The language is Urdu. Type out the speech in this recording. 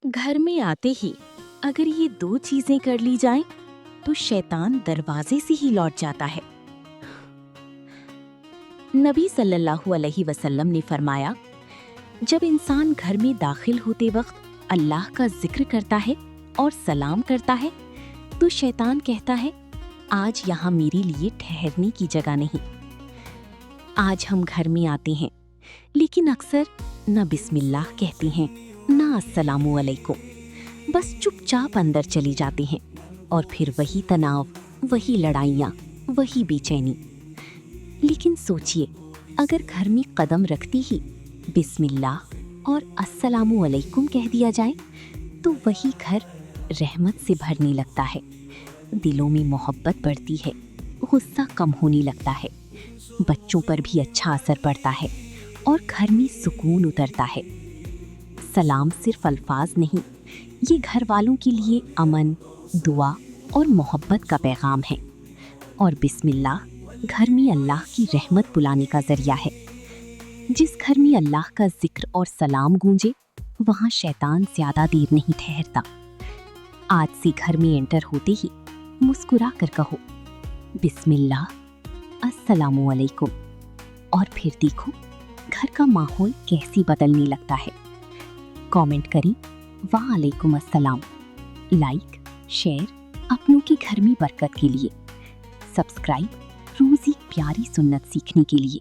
گھر میں آتے ہی اگر یہ دو چیزیں کر لی جائیں تو شیطان دروازے سے ہی لوٹ جاتا ہے۔ نبی صلی اللہ علیہ وسلم نے فرمایا، جب انسان گھر میں داخل ہوتے وقت اللہ کا ذکر کرتا ہے اور سلام کرتا ہے تو شیطان کہتا ہے، آج یہاں میرے لیے ٹھہرنے کی جگہ نہیں۔ آج ہم گھر میں آتے ہیں لیکن اکثر نہ بسم اللہ کہتے ہیں نہ السلام علیکم، بس چپ چاپ اندر چلی جاتے ہیں، اور پھر وہی تناؤ، وہی لڑائیاں، وہی بے چینی۔ لیکن سوچئے، اگر گھر میں قدم رکھتی ہی بسم اللہ اور السلام علیکم کہہ دیا جائے تو وہی گھر رحمت سے بھرنے لگتا ہے، دلوں میں محبت بڑھتی ہے، غصہ کم ہونے لگتا ہے، بچوں پر بھی اچھا اثر پڑتا ہے اور گھر میں سکون اترتا ہے۔ سلام صرف الفاظ نہیں، یہ گھر والوں کے لیے امن، دعا اور محبت کا پیغام ہے، اور بسم اللہ گھر میں اللہ کی رحمت بلانے کا ذریعہ ہے۔ جس گھر میں اللہ کا ذکر اور سلام گونجے وہاں شیطان زیادہ دیر نہیں ٹھہرتا۔ آج سے گھر میں انٹر ہوتے ہی مسکرا کر کہو، بسم اللہ، السلام علیکم، اور پھر دیکھو گھر کا ماحول کیسے بدلنے لگتا ہے۔ کامنٹ کریں وعلیکم السلام، لائک شیئر اپنوں کے گھر میں برکت کے لیے، سبسکرائب روز ایک پیاری سنت سیکھنے کے لیے۔